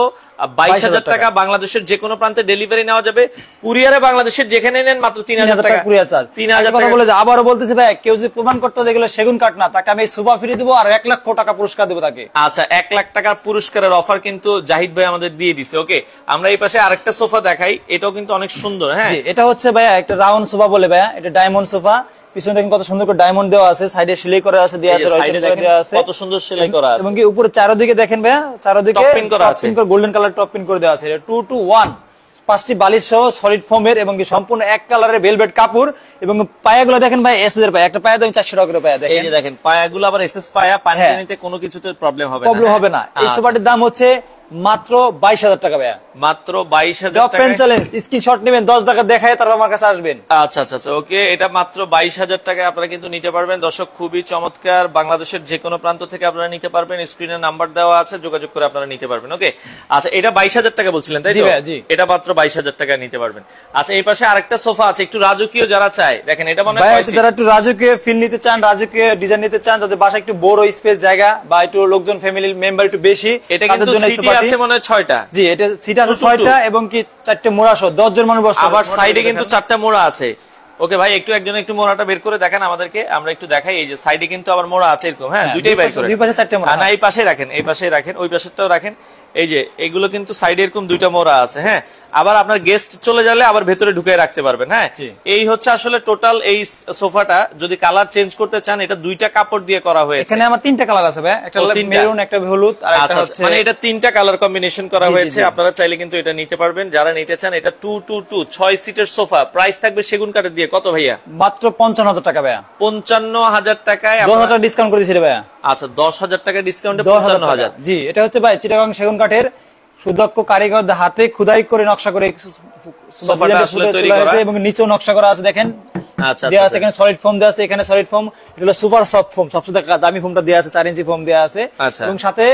22,000 টাকা। বাংলাদেশের যে কোনো প্রান্তে ডেলিভারি নেওয়া যাবে, কুরিয়ারে বাংলাদেশের যেখানে নেন মাত্র 3,000 টাকা কুরিয়ার চার্জ। 3,000 টাকা বলে আবারও বলতেছি ভাই, কেউ যদি প্রমাণ করতে যেগুলো সেগুন কাঠ না, তাকে আমি সোফা ফ্রি দেবো আর 1 লক্ষ টাকা পুরস্কার দেবো তাকে। আচ্ছা, 1 লাখ টাকার পুরস্কারের অফার কিন্তু জাহিদ ভাই আমাদের দিয়ে দিছে। ওকে, আমরা এই পাশে আরেকটা সোফা দেখাই, এটাও কিন্তু অনেক সুন্দর। হ্যাঁ, এটা হচ্ছে ভাইয়া একটা রাউন্ড সোফা বলে ভাইয়া, এটা ডায়মন্ড সোফা, পিছনে কত সুন্দর করে ডায়মন্ড দেওয়া আছে, সাইডে সেলাই করা আছে, দেওয়া আছে, কত সুন্দর সেলাই করা আছে, এবং কি উপরে চারদিকে দেখেন ভাইয়া, চারদিকে টপ পিন করা আছে, গোল্ডেন কালার টপ পিন করে দেওয়া আছে। 2-to-1, 5টি বালিশ সহ সলিড ফোমের এবং কি সম্পূর্ণ এক কালারের ভেলভেট কাপড়, এবং পায়াগুলো দেখেন ভাই এসএস এর পায়া, একটা পায়া দাম 400 টাকা করে পায়া দেখেন। এই যে দেখেন পায়াগুলো আবার এসএস পায়া, পানি নিতে কোনো কিছুতে প্রবলেম হবে না। এই সোফাটির দাম হচ্ছে মাত্র 22,000 টাকা ভাইয়া, মাত্র 22,000 টাকা। চ্যালেঞ্জ স্ক্রিনশট নেবেন, 10 টাকা দেখায় তারপর আমার কাছে আসবেন। আচ্ছা আচ্ছা আচ্ছা, ওকে, এটা মাত্র 22,000 টাকায় আপনারা কিন্তু নিতে পারবেন। দর্শক খুবই চমৎকার, বাংলাদেশের যে কোনো প্রান্ত থেকে আপনারা নিতে পারবেন, স্ক্রিনে নাম্বার দেওয়া আছে, যোগাযোগ করে আপনারা নিতে পারবেন। ওকে, আচ্ছা, এটা 22,000 টাকা বলছিলেন তাই তো? এটা মাত্র 22,000 টাকায় নিতে পারবেন। আচ্ছা, এই পাশে আরেকটা সোফা আছে, একটু রাজকীয় যারা চায়, দেখেন এটা মনে হয় যারা একটু রাজকীয় ফিল নিতে চান, রাজকীয় ডিজাইন নিতে চান, তাদের বাসা একটু বড় স্পেস জায়গা বা একটু লোকজন ফ্যামিলি মেম্বার একটু বেশি, এটা কিন্তু সিটি আছে মনে হয় 6টা। জি, এটা সিট আছে 6টা এবং কি 4টে মোড়া সহ 10 জন মানুষ বসতে, আবার সাইডে কিন্তু 4টা মোড়া আছে। ওকে ভাই, একজন একটু মোড়াটা বের করে দেখান আমাদেরকে, আমরা একটু দেখাই। এই যে সাইডে কিন্তু আবার মোড়া আছে এরকম। হ্যাঁ, দুইটাই বের করে, দুই পাশে 4টে মোড়া। না, এই পাশে রাখেন, এই পাশে রাখেন, ওই পাশেরটাও রাখেন। এই যে এগুলো কিন্তু সাইডে এরকম 2টা মোড়া আছে। হ্যাঁ, আবার আপনার গেস্ট চলে গেলে আবার ভেতরে ঢুকে রাখতে পারবেন। হ্যাঁ, এই হচ্ছে আসলে টোটাল এই সোফাটা। যদি কালার চেঞ্জ করতে চান, এটা দুইটা কাপড় দিয়ে করা হয়েছে। এখানে আমার তিনটা কালার আছে ভাই, একটা মেরুন, একটা হলুদ, আর একটা হচ্ছে মানে এটা তিনটা কালার কম্বিনেশন করা হয়েছে। আপনারা চাইলে কিন্তু এটা নিতে পারবেন যারা নিতে চান। এটা 222 6 সিটের সোফা, প্রাইস থাকবে সেগুন কাঠের দিয়ে কত ভাইয়া? মাত্র 55,000 টাকা ভাইয়া। 55,000 টাকায় 10,000 ডিসকাউন্ট করে দিয়েছি ভাইয়া। আচ্ছা, 10,000 টাকা ডিসকাউন্টে 55,000। জি, এটা হচ্ছে ভাই চিটাগাং সেগুন কাঠের সুদক্ষ কারিগরদের হাতে খোদাই করে নকশা করে সোফাটা আসলে তৈরি করা, এবং নিচেও নকশা করা আছে দেখেন। আচ্ছা, দেয়া আছে এখানে সলিড ফোম দেয়া আছে, এখানে সলিড ফোম, এটা হলো সুপার সফট ফোম, সবচেয়ে দামি ফোমটা দেয়া আছে, 4 ইঞ্চি ফোম দেয়া আছে। এবং সাথে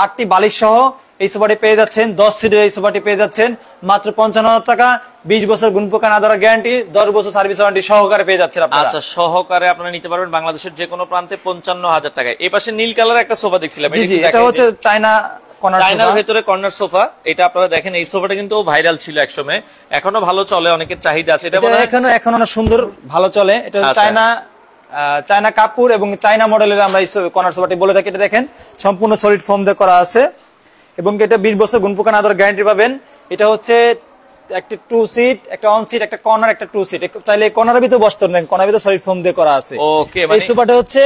8টি বালিশ সহ এই সোফাটি পেয়ে যাচ্ছেন। 10 সিটের এই সোফাটি পেয়ে যাচ্ছেন মাত্র 55,000 টাকা। 20 বছর গুণপোকা না ধরা গ্যারান্টি, 10 বছর সার্ভিস ওয়ারেন্টি সহকারে পেয়ে যাচ্ছেন আপনারা। আচ্ছা, সহকারে আপনারা নিতে পারবেন বাংলাদেশের যে কোনো প্রান্তে 55,000 টাকায়। এই পাশে নীল কালার একটা সোফা দেখছিলাম, এটা হচ্ছে চায়নার ভেতরে কর্নার সোফা। এটা আপনারা দেখেন, এই সোফাটা কিন্তু ভাইরাল ছিল একসময়, এখনো ভালো চলে, অনেকের চাহিদা আছে। এটা এখন অনেক সুন্দর ভালো চলে। এটা চায়না কাপড় এবং চায়না মডেলের আমরা এই কর্নার সোফাটি বলে থাকি। এটা দেখেন সম্পূর্ণ সলিড ফোম দিয়ে করা আছে এবং এটা 20 বছর গুণপোকা না ধরা গ্যারান্টি পাবেন। এটা হচ্ছে একটা 2 সিট, একটা অন সিট, একটা কর্নার, একটা 2 সিট। চাইলে কর্নারের ভিতরে বসতে পারেন, কর্নারের ভিতরে সলিড ফোম দিয়ে করা আছে। ওকে, এই সোফাটা হচ্ছে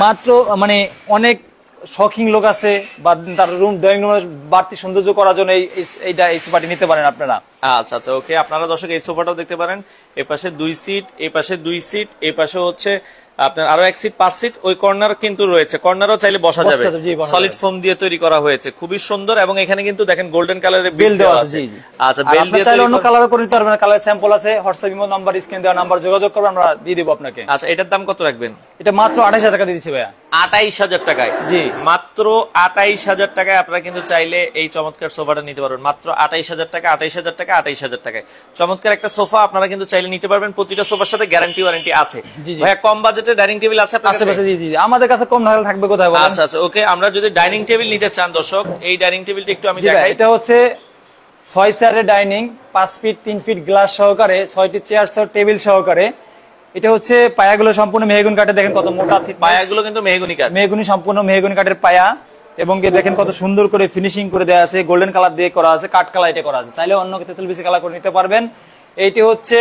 মাত্র মানে অনেক শখিং লোক আছে বা তার রুম ড্রয়িং রুম বাড়তি সৌন্দর্য করার জন্য এই সোফাটি নিতে পারেন আপনারা। আচ্ছা আচ্ছা, ওকে। আপনারা দর্শক এই সোফাটাও দেখতে পারেন। এই পাশে 2 সিট, এই পাশে 2 সিট, এই পাশে হচ্ছে আপনার আরো 1 সিট, 5 সিট। ওই কর্নার কিন্তু রয়েছে, কর্নারও চাইলে বসা যাবে, সলিড ফোম দিয়ে তৈরি করা হয়েছে, খুবই সুন্দর। এবং এখানে কিন্তু দেখেন গোল্ডেন কালারের বেল দেওয়া আছে। আচ্ছা, বেল দিয়ে চাইলে অন্য কালারও করে নিতে পারবেন, কালার স্যাম্পল আছে। হোয়াটসঅ্যাপ ইমো নাম্বার, স্ক্রিন দেওয়া নাম্বার যোগাযোগ করবেন, আমরা দিয়ে দেব আপনাকে। আচ্ছা, এটার দাম কত রাখবেন? এটা মাত্র 28,000 টাকা দিয়ে দিচ্ছি ভাইয়া। 28,000 টাকায়? জি, মাত্র 28,000 টাকায় আপনারা কিন্তু চাইলে এই চমৎকার সোফাটা নিতে পারবেন। মাত্র 28,000 টাকা, 28,000 টাকা, 28,000 টাকায় চমৎকার একটা সোফা আপনারা কিন্তু চাইলে নিতে পারবেন। প্রতিটা সোফার সাথে গ্যারান্টি ওয়ারেন্টি আছে। ভাইয়া, কম বাজেটে ডাইনিং টেবিল আছে আপনার কাছে? জি জি, আমাদের কাছে কম ঢাল থাকবে কোথায় বলেন? আচ্ছা আচ্ছা, ওকে। আমরা যদি ডাইনিং টেবিল নিতে চান দর্শক, এই ডাইনিং টেবিলটা একটু আমি দেখাই। এটা হচ্ছে 6 চেয়ারের ডাইনিং, 5 ফিট 3 ফিট গ্লাস সহকারে, 6টি চেয়ার সহ টেবিল সহকারে। এটা হচ্ছে পায়াগুলো সম্পূর্ণ মেহগনি কাঠের, দেখেন কত মোটা পায়াগুলো, কিন্তু মেহগনি কাঠ, মেহগনি সম্পূর্ণ মেহগনি কাঠের পায়া। এবং দেখেন কত সুন্দর করে ফিনিশিং করে দেওয়া আছে, গোল্ডেন কালার দিয়ে করা আছে, কাঠ কালার এটা করা আছে। চাইলে অন্য তেঁতুল বিচি কালার করে নিতে পারবেন। এইটি হচ্ছে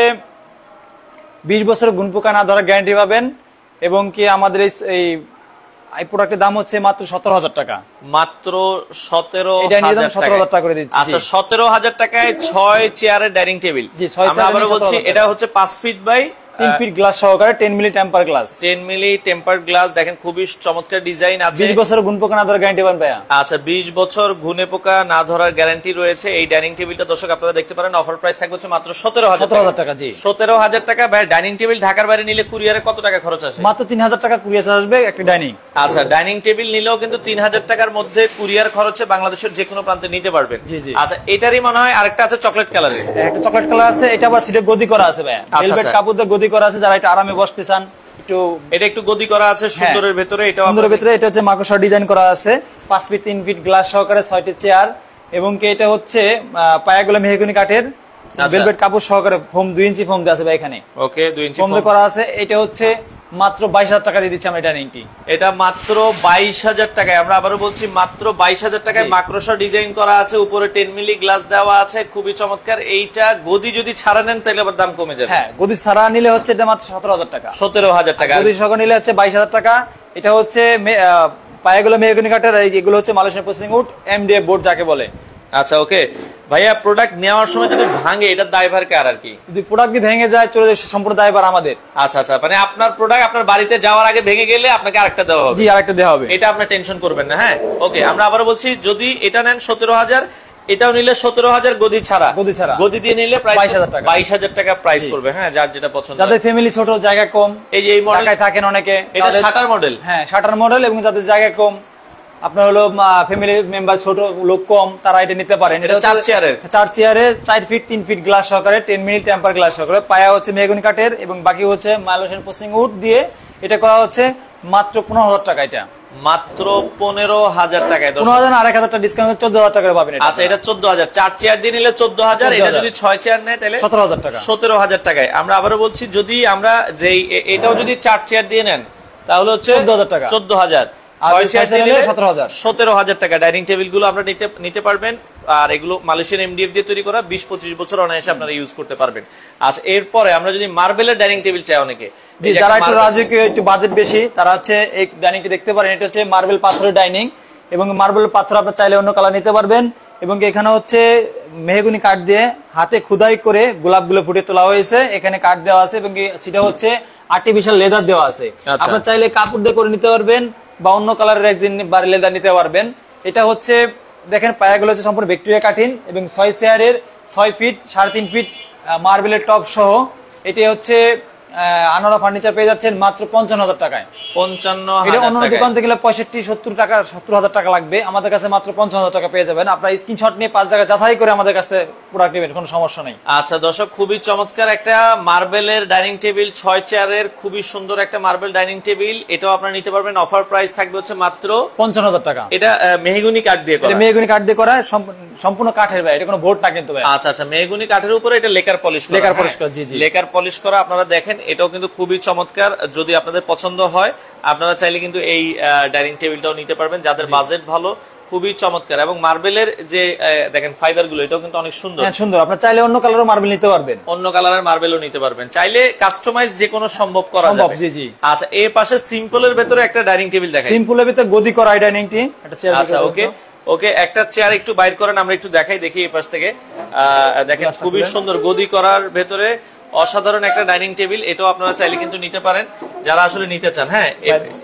20 বছর গুণপোকা না ধরা গ্যারান্টি পাবেন। এবং কি আমাদের এই প্রোডাক্টের দাম হচ্ছে মাত্র 17,000 টাকা। মাত্র 17,000 টাকা করে দিচ্ছি। আচ্ছা, 17,000 টাকায় 6 চেয়ারের ডাইনিং টেবিল। আমরা আবারো বলছি, এটা হচ্ছে 5 ফিট বাই 3 ফিট গ্লাস সহকারে 10 milli temper glass. 10 milli temper glass, দেখেন খুবই চমৎকার ডিজাইন আছে। 20 বছর গুণ পোকা না ধরার গ্যারান্টি পাবেন ভাইয়া। আচ্ছা, 20 বছর গুণে পোকা না ধরার গ্যারান্টি রয়েছে এই ডাইনিং টেবিলটা। দর্শক আপনারা দেখতে পারেন, অফার প্রাইস থাকবে হচ্ছে মাত্র 17,000 টাকা। জি, 17,000 টাকা। ভাই, ডাইনিং টেবিল ঢাকার বাইরে নিলে কুরিয়ারে কত টাকা খরচ আসে? মাত্র 3,000 টাকা কুরিয়ার চার্জ আসবে একটা ডাইনিং। আচ্ছা, ডাইনিং টেবিল নিলেও কিন্তু 3,000 টাকার মধ্যে কুরিয়ার খরচে বাংলাদেশের যে কোনো প্রান্তে নিতে পারবেন। আচ্ছা, এটারই মনে হয় আরেকটা আছে চকলেট কালারের। একটা চকলেট কালার আছে, এটা আবার সিটে গদি করা আছে ভাইয়া, ভেলভেট কাপড় দিয়ে গদি করা আছে। যারা এটা আরামে বসতে চান, একটু এটা একটু গদি করা আছে সুন্দরের ভেতরে। এটা সুন্দরের ভেতরে, এটা হচ্ছে মাকড়সা ডিজাইন করা আছে। 5 ফিট 3 ফিট গ্লাস সহকারে 6টি চেয়ার। এবং কি এটা হচ্ছে পায়াগুলো মেহগনি কাঠের, ভেলভেট কাপড় সহকারে, ফোম 2 ইঞ্চি ফোম দেওয়া আছে ভাই এখানে। ওকে, 2 ইঞ্চি ফোম করা আছে। এটা হচ্ছে মাত্র 22,000 টাকা দিয়ে দিচ্ছি আমরা ডাইনিংটি। এটা মাত্র 22,000 টাকায়। আমরা আবারো বলছি, মাত্র 22,000 টাকায় মাকড়সা ডিজাইন করা আছে, উপরে 10 মিলি গ্লাস দেওয়া আছে, খুবই চমৎকার। এইটা গদি যদি ছাড়া নেন তাহলে আবার দাম কমে যাবে। হ্যাঁ, গদি ছাড়া নিলে হচ্ছে এটা মাত্র 17,000 টাকা। 17,000 টাকা। গদি সহ নিলে হচ্ছে 22,000 টাকা। এটা হচ্ছে পায়াগুলো মেহগনি কাঠের, এগুলো হচ্ছে Malaysian processing would, MDF board যাকে বলে। আচ্ছা, ওকে ভাইয়া, প্রোডাক্ট নেওয়ার সময় যদি ভাঙে, এটার দায়ভার কার? আর কি যদি প্রোডাক্ট ভেঙে যায়, চলে যায়, সম্পূর্ণ দায়ভার আমাদের। আচ্ছা আচ্ছা, মানে আপনার প্রোডাক্ট আপনার বাড়িতে যাওয়ার আগে ভেঙে গেলে আপনাকে আরেকটা দেওয়া হবে। জি, আরেকটা দেওয়া হবে, এটা আপনি টেনশন করবেন না। হ্যাঁ, ওকে। আমরা আবারও বলছি, যদি এটা নেন 17,000, এটাও নিলে 17,000 গদি ছাড়া। গদি দিয়ে নিলে প্রাইস 22,000 টাকা প্রাইস করবে। হ্যাঁ, যার যেটা পছন্দ। যাদের ফ্যামিলি ছোট, জায়গা কম, এই যে এই মডেলে থাকেন অনেকে, এটা শাটার মডেল। হ্যাঁ, শাটার মডেল। এবং যাদের জায়গা কম, আপনার হলো ফ্যামিলি মেম্বার ছোট, লোক কম, তারা এটা নিতে পারেন। এটা 4 চেয়ারে 4 ফিট 3 ফিট গ্লাস সহকারে, 10 মিলি টেম্পার গ্লাস সহকারে, পায়া হচ্ছে মেহগনি কাঠের এবং বাকি হচ্ছে মালয়েশিয়ান প্রসেসিং উড দিয়ে এটা করা হচ্ছে মাত্র 15,000 টাকা। এটা মাত্র 15,000 টাকায়। 15,000 আর 1,000 টাকা ডিসকাউন্ট, 14,000 টাকা পাবেন। আচ্ছা, এটা 14,000। 4 চেয়ার দিয়ে নিলে 14,000। এটা যদি 6 চেয়ার নেয় তাহলে 17,000 টাকা। 17,000 টাকায়। আমরা আবারও বলছি, যদি আমরা যে এটাও যদি 4 চেয়ার দিয়ে নেন তাহলে হচ্ছে 14,000 টাকা। 14,000। 6 চেয়ার নিলে 17,000 টাকা ডাইনিং টেবিল গুলো আপনারা নিতে পারবেন। আর এগুলো মালয়েশিয়ান এমডিএফ দিয়ে তৈরি করা, 20-25 বছর অনায়াসে আপনারা ইউজ করতে পারবেন। আচ্ছা, এরপরে আমরা যদি মার্বেলের ডাইনিং টেবিল চাই অনেকে, যারা একটু রাজকীয়, একটু বাজেট বেশি, তারা হচ্ছে এই ডাইনিংটি দেখতে পারেন। এটা হচ্ছে মার্বেল পাথরের ডাইনিং, এবং মার্বেল পাথর আপনারা চাইলে অন্য কালার নিতে পারবেন। এবং এখানে হচ্ছে মেহগনি কাঠ দিয়ে হাতে খোদাই করে গোলাপগুলো ফুটে তোলা হয়েছে, এখানে কাঠ দেওয়া আছে, এবং সেটা হচ্ছে আর্টিফিশিয়াল লেদার দেওয়া আছে। আপনারা চাইলে কাপড় দিয়ে করে নিতে পারবেন বা অন্য কালারের একদিন লেদার নিতে পারবেন। এটা হচ্ছে দেখেন পায়াগুলো হচ্ছে সম্পূর্ণ ভিক্টোরিয়া কাঠিন, এবং 6 চেয়ারের 6 ফিট 3.5 ফিট মার্বেলের টপ সহ। এটি হচ্ছে আনোয়ারা ফার্নিচার পেয়ে যাচ্ছেন মাত্র 55,000 টাকায়। 55,000 অন্য দোকান থেকে 65-70 টাকা লাগবে, আমাদের কাছে মাত্র 55,000 টাকা পেয়ে যাবেন। আপনারা স্ক্রিনশট নিয়ে 5 জায়গায় যাচাই করে আমাদের কাছে প্রোডাক্ট নেবেন, কোনো সমস্যা নেই। আচ্ছা দর্শক, খুবই চমৎকার একটা মার্বেলের ডাইনিং টেবিল, 6 চেয়ারের খুবই সুন্দর একটা মার্বেল ডাইনিং টেবিল, এটাও আপনারা নিতে পারবেন। অফার প্রাইস থাকবে হচ্ছে মাত্র 55,000 টাকা। এটা মেহগনি কাঠ দিয়ে করা, মেহগনি কাঠ দিয়ে করা, সম্পূর্ণ কাঠের ভাই, এটা কোনো বোর্ড না কিন্তু ভাই। আচ্ছা, মেহগনি কাঠের উপরে এটা লেকার পলিশ করা, জি জি, লেকার পলিশ করা। আপনারা দেখেন, এটাও কিন্তু খুবই চমৎকার। যদি আপনাদের পছন্দ হয় আপনারা চাইলে কিন্তু এই ডাইনিং টেবিলটাও নিতে পারবেন, যাদের বাজেট ভালো। খুবই চমৎকার, এবং মার্বেলের যে দেখেন ফাইবার গুলো, এটাও কিন্তু অনেক সুন্দর সুন্দর। আপনারা চাইলে অন্য কালারের মার্বেল নিতে পারবেন, অন্য কালারের মার্বেলও নিতে পারবেন, চাইলে কাস্টমাইজ যে কোনো সম্ভব করা যাবে। জি জি। আচ্ছা, এই পাশে সিম্পলের ভেতরে একটা ডাইনিং টেবিল দেখাই। সিম্পলের ভেতরে গদি করা এই ডাইনিংটি, একটা চেয়ার। আচ্ছা, ওকে, একটা চেয়ার একটু বাইর করেন, আমরা একটু দেখাই, দেখি এই পাশ থেকে। দেখেন খুবই সুন্দর গদি করার ভেতরে অসাধারণ একটা ডাইনিং টেবিল, এটাও আপনারা চাইলে কিন্তু নিতে পারেন যারা আসলে নিতে চান। হ্যাঁ,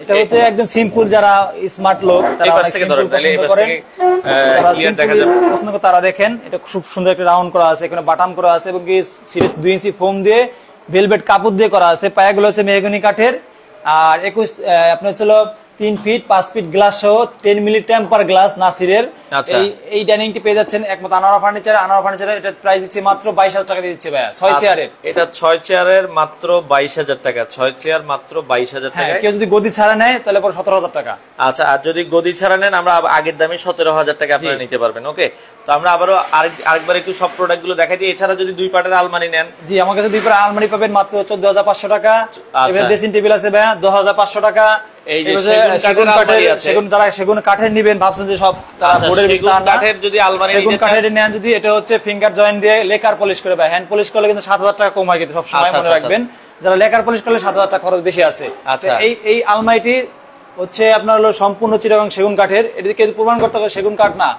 এটা হচ্ছে একদম সিম্পল, যারা স্মার্ট লোক তারা তারা দেখেন, এটা খুব সুন্দর একটা রাউন্ড করা আছে, এখানে বাটাম করা আছে, এবং কি সিরিজ 2 ইঞ্চি ফোম দিয়ে ভেলভেট কাপড় দিয়ে করা আছে। পায়াগুলো হচ্ছে মেহগনি কাঠের, আর 21 আপনার হচ্ছে 3 ফিট 5 ফিট গ্লাস সহ 10 মিলি টেম্পার গ্লাস নাসিরের। এই ডাইনিংটি পেয়ে যাচ্ছেন একমাত্র আনোয়ারা ফার্নিচার। আনোয়ারা ফার্নিচারের এটা প্রাইস দিচ্ছে মাত্র 22,000 টাকা দিয়ে দিচ্ছে ভাইয়া, 6 চেয়ারের। এটা 6 চেয়ারের মাত্র 22,000 টাকা, 6 চেয়ার মাত্র 22,000 টাকা। কেউ যদি গদি ছাড়া নেয় তাহলে পরে 17,000 টাকা। আচ্ছা, আর যদি গদি ছাড়া নেন আমরা আগের দামে 17,000 টাকা আপনারা নিতে পারবেন। ওকে, তো আমরা আবারও আরেকবার একটু সব প্রোডাক্ট গুলো দেখাই দিই। এছাড়া যদি 2 পাটের আলমারি নেন, জি আমার কাছে 2 পাটের আলমারি পাবেন মাত্র 14,500 টাকা। এবার ড্রেসিং টেবিল আছে ভাইয়া 10,500 টাকা। এই যে সেগুন কাঠের নিবেন ভাবছেন যে সব বোর্ডের বিস্তার কাঠের, যদি আলমারি সেগুন কাঠের নেন, যদি এটা হচ্ছে ফিঙ্গার জয়েন্ট দিয়ে লেকার পলিশ করে ভাই, হ্যান্ড পলিশ করলে কিন্তু 7,000 টাকা কম হয়, কিন্তু সব সময় মনে রাখবেন যারা লেকার পলিশ করলে 7,000 টাকা খরচ বেশি আছে। এই আলমারিটি হচ্ছে আপনার হলো সম্পূর্ণ চিটাগাং সেগুন কাঠের। এদিকে প্রমাণ করতে হবে সেগুন কাঠ না,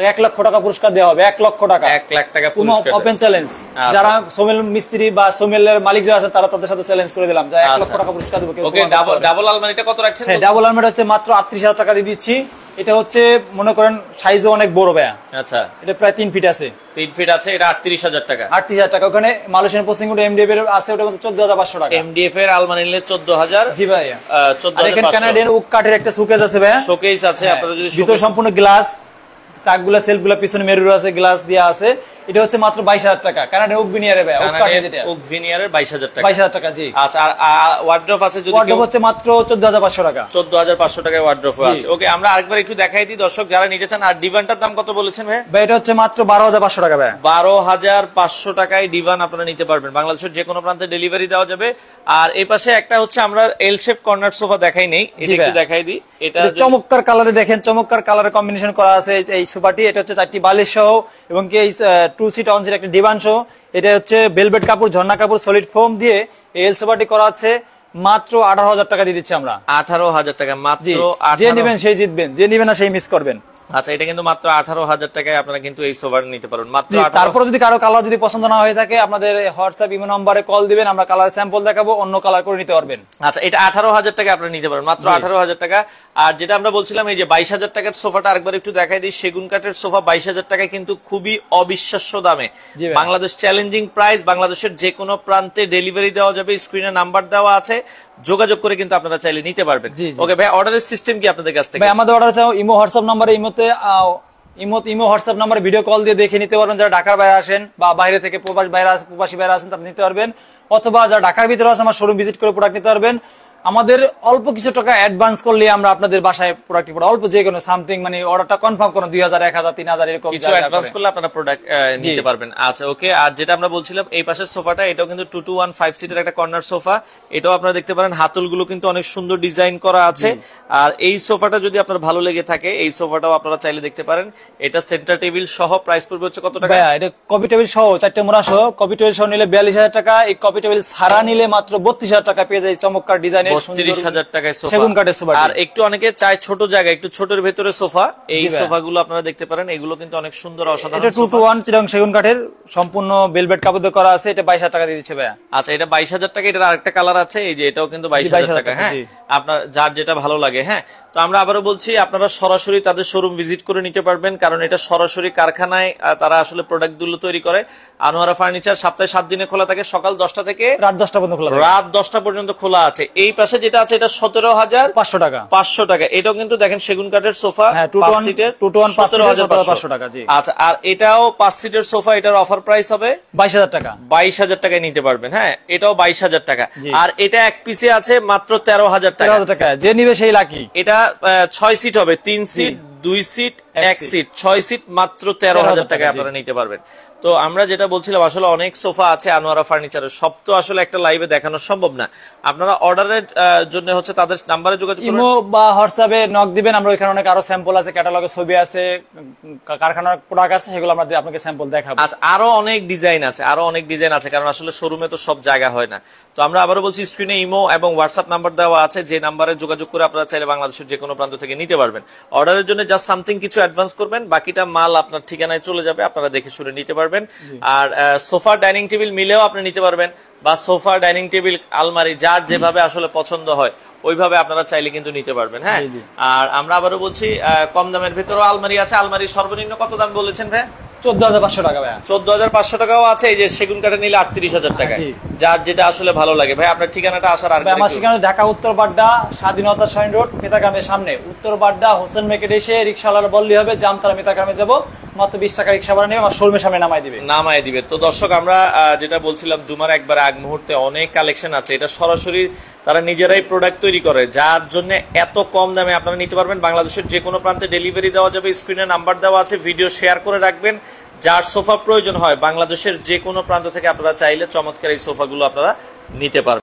1 লক্ষ টাকা পুরস্কার দেওয়া হবে। 1 লক্ষ টাকা, 1 লাখ টাকা পুরস্কার, ওপেন চ্যালেঞ্জ। যারা সোমেল মিস্ত্রি বা সোমেলের মালিক যারা আছে তারা তাদের সাথে চ্যালেঞ্জ করে দিলাম যে 1 লক্ষ টাকা পুরস্কার দেব। ওকে, ডাবল আলমারিটা কত রাখছেন? হ্যাঁ, ডাবল আলমারি হচ্ছে মাত্র 38,000 টাকা দিয়ে দিচ্ছি। এটা হচ্ছে মনে করেন সাইজও অনেক বড় ভাইয়া। আচ্ছা, এটা প্রায় 3 ফিট আছে। 3 ফিট আছে, এটা 38,000 টাকা। 38,000 টাকা। ওখানে মালয়েশিয়ান পোস্টিং কোড এমডিএফ এর আছে, ওটা মধ্যে 14,500 টাকা। এমডিএফ এর আলমারি নিলে 14,000। জি ভাইয়া, 14,500। এখানে কানাডিয়ান ওক কাঠের একটা শোকেস আছে ভাইয়া, শোকেস আছে। আপনারা যদি ভিতরে সম্পূর্ণ গ্লাস, কাঠগুলা সেলফগুলা পিছনে মেরুর আছে, গ্লাস দেয়া আছে। এটা হচ্ছে মাত্র 22,000 টাকা। কানাডিয়ান ওক ভিনিয়ারে ভাই, ওক কাঠের যেটা ওক ভিনিয়ারের 22,000 টাকা। 22,000 টাকা, জি। আচ্ছা, আর ওয়ার্ড্রপ আছে, যদি ওয়ার্ড্রপ হচ্ছে মাত্র 14,500 টাকা। 14,500 টাকায় ওয়ার্ড্রপ আছে। ওকে, আমরা আরেকবার একটু দেখাই দিই দর্শক যারা নিতে চান। আর ডিভানটার দাম কত বলেছেন ভাই? ভাই এটা হচ্ছে মাত্র 12,500 টাকা ভাই। 12,500 টাকায় ডিভান আপনারা নিতে পারবেন, বাংলাদেশের যে কোনো প্রান্তে ডেলিভারি দেওয়া যাবে। আর এই পাশে একটা হচ্ছে আমরা এল শেপ কর্নার সোফা দেখাই নেই, এটা একটু দেখাই দিই। এটা চমৎকার কালারে দেখেন, চমৎকার কালারে কম্বিনেশন করা আছে এই সোফাটি। এটা হচ্ছে 4টি বালিশ সহ, এবং কি এই 2 সিট অন সিট একটা ডিভান সহ। এটা হচ্ছে ভেলভেট কাপড়, ঝর্ণা কাপড়, সলিড ফোম দিয়ে এল সোফাটি করা আছে। মাত্র 18,000 টাকা দিয়ে দিচ্ছি আমরা। 18,000 টাকা মাত্র। যে নেবেন সেই জিতবেন, যে নেবেন না সেই মিস করবেন। আচ্ছা, এটা কিন্তু মাত্র 18,000 টাকায় আপনারা কিন্তু এই সোফা নিতে পারবেন মাত্র। তারপর যদি কারো কালার যদি পছন্দ না হয়ে থাকে, আপনাদের হোয়াটসঅ্যাপ ইমো নম্বরে কল দিবেন, আমরা কালার স্যাম্পল দেখাবো, অন্য কালার করে নিতে পারবেন। আচ্ছা, এটা 18,000 টাকা আপনারা নিতে পারবেন মাত্র 18,000 টাকা। আর যেটা আমরা বলছিলাম এই যে 22,000 টাকার সোফাটা আরেকবার একটু দেখাই দিই। সেগুন কাঠের সোফা 22,000 টাকায় কিন্তু খুবই অবিশ্বাস্য দামে, বাংলাদেশ চ্যালেঞ্জিং প্রাইস, বাংলাদেশের যে কোনো প্রান্তে ডেলিভারি দেওয়া যাবে। স্ক্রিনে নাম্বার দেওয়া আছে, যোগাযোগ করে কিন্তু আপনারা চাইলে নিতে পারবেন। ওকে ভাই, অর্ডারের সিস্টেম কি আপনাদের কাছ থেকে? ভাই আমাদের অর্ডার চাও ইমো হোয়াটসঅ্যাপ নম্বরে, ইমো হোয়াটসঅ্যাপ নম্বরে ভিডিও কল দিয়ে দেখে নিতে পারবেন। যারা ঢাকার বাইরে আসেন বা বাইরে থেকে প্রবাসী বাইরে আসেন তারা নিতে পারবেন, অথবা যারা ঢাকার ভিতরে আছে আমার শোরুম ভিজিট করে প্রোডাক্ট নিতে পারবেন। আমাদের অল্প কিছু টাকা অ্যাডভান্স করলে আমরা আপনাদের বাসায় প্রোডাক্ট অল্প যে কোনো সামথিং মানে অর্ডারটা কনফার্ম করুন 2000 1000 3000 এরকম কিছু অ্যাডভান্স করলে আপনারা প্রোডাক্ট নিতে পারবেন। আচ্ছা ওকে, আর যেটা আমরা বলছিলাম এই পাশের সোফাটা, এটাও কিন্তু 2 to 1 5 সিটের একটা কর্নার সোফা। এটাও আপনারা দেখতে পারেন হাতলগুলো কিন্তু অনেক সুন্দর ডিজাইন করা আছে। আর এই সোফাটা যদি আপনার ভালো লেগে থাকে এই সোফাটাও আপনারা চাইলে দেখতে পারেন। এটা সেন্টার টেবিল সহ প্রাইস পড়বে হচ্ছে কত টাকা? এটা কপি টেবিল সহ 4টে মোড়া সহ কপি টেবিল সহ নিলে 42000 টাকা, এই কপি টেবিল ছাড়া নিলে মাত্র 32000 টাকা পেয়ে যায় চমৎকার ডিজাইনের 32000 টাকায় সোফা, সেগুন কাঠের সোফা। আর একটু অনেকে চায় ছোট জায়গা একটু ছোটের ভেতরে সোফা, এই সোফাগুলো আপনারা দেখতে পারেন, এগুলো কিন্তু অনেক সুন্দর অসাধারণ। এটা 2 to 1 চিরং সেগুন কাঠের সম্পূর্ণ ভেলভেট কাপড় দিয়ে করা আছে, এটা 22000 টাকা দিয়ে দিচ্ছে ভাইয়া। আচ্ছা এটা 22000 টাকা, এটার আরেকটা কালার আছে, এই যে এটাও কিন্তু 22000 টাকা। হ্যাঁ আপনার যার যেটা ভালো লাগে। হ্যাঁ তো আমরা আবারও বলছি আপনারা সরাসরি তাদের শোরুম ভিজিট করে নিতে পারবেন, কারণ এটা সরাসরি কারখানায় তারা আসলে প্রোডাক্ট গুলো তৈরি করে। আনোয়ারা ফার্নিচার সপ্তাহে 7 দিনে খোলা থাকে, সকাল 10টা থেকে রাত 10টা পর্যন্ত খোলা থাকে। রাত 10টা পর্যন্ত খোলা আছে। এই পাশে যেটা আছে এটা 17500 টাকা, 500 টাকা। এটাও কিন্তু দেখেন সেগুন কাঠের সোফা 5 সিটের 2 to 1 17500 টাকা। জি আচ্ছা, আর এটাও 5 সিটের সোফা, এটার অফার প্রাইস হবে 22000 টাকা, 22000 টাকায় নিতে পারবেন। হ্যাঁ এটাও 22000 টাকা। আর এটা এক পিসে আছে মাত্র 13000 টাকা। 13000 টাকা, যে নিবে সেই লাকি। এটা 6 সিট হবে, 3 সিট 2 সিট 1 সিট, 6 সিট মাত্র 13000 টাকায় আপনারা নিতে পারবেন। তো আমরা যেটা বলছিলাম আসলে অনেক সোফা আছে আনোয়ারা ফার্নিচারের, সব তো আসলে একটা লাইভে দেখানো সম্ভব না। আপনারা অর্ডারের জন্য হচ্ছে তাদের নাম্বারে যোগাযোগ করুন, ইমো বা হোয়াটসঅ্যাপে নক দিবেন। আমরা ওখানে অনেক আরো স্যাম্পল আছে, ক্যাটালগে ছবি আছে, কারখানার প্রোডাক্ট আছে, সেগুলো আমরা আপনাকে স্যাম্পল দেখাবো। আচ্ছা আরো অনেক ডিজাইন আছে, আরো অনেক ডিজাইন আছে, কারণ আসলে শোরুমে তো সব জায়গা হয় না। তো আমরা আবারও বলছি স্ক্রিনে ইমো এবং হোয়াটসঅ্যাপ নাম্বার দেওয়া আছে, যে নাম্বারে যোগাযোগ করে আপনারা চাইলে বাংলাদেশের যে কোনো প্রান্ত থেকে নিতে পারবেন। অর্ডারের জন্য জাস্ট সামথিং কিছু অ্যাডভান্স করবেন, বাকিটা মাল আপনার ঠিকানায় চলে যাবে, আপনারা দেখে শুনে নিতে পারবেন। আর সোফা ডাইনিং টেবিল মিলেও আপনি নিতে পারবেন, বা সোফা ডাইনিং টেবিল আলমারি যার যেভাবে আসলে পছন্দ হয় ওইভাবে আপনারা চাইলে কিন্তু নিতে পারবেন। হ্যাঁ আর আমরা আবারও বলছি কম দামের ভিতরেও আলমারি আছে। আলমারি সর্বনিম্ন কত দাম বলেছেন ভাই? 14500 টাকা ভাই। 14500 টাকাও আছে, এই যে সেগুন কাঠে নিলে 38000 টাকা, যার যেটা আসলে ভালো লাগে। ভাই আপনার ঠিকানাটা আসার আর আমার ঠিকানা ঢাকা উত্তর বাড্ডা স্বাধীনতা সাইন রোড মেতাগ্রামের সামনে, উত্তর বাড্ডা হোসেন মার্কেট এসে রিকশাওয়ালা বললেই হবে জামতলা মেতাগ্রামে যাব, মাত্র 20 টাকা রিকশা ভাড়া নেবে, আমার শোরুমের সামনে নামায় দিবে। তো দর্শক আমরা যেটা বলছিলাম জুমার একবার আগ মুহূর্তে অনেক কালেকশন আছে, এটা সরাসরি তারা নিজেরাই প্রোডাক্ট তৈরি করে, যার জন্য এত কম দামে আপনারা নিতে পারবেন। বাংলাদেশের যে কোনো প্রান্তে ডেলিভারি দেওয়া যাবে, স্ক্রিনে নাম্বার দেওয়া আছে, ভিডিও শেয়ার করে রাখবেন। যার সোফা প্রয়োজন হয় বাংলাদেশের যে কোনো প্রান্ত থেকে আপনারা চাইলে চমৎকার এই সোফাগুলো আপনারা নিতে পারবেন।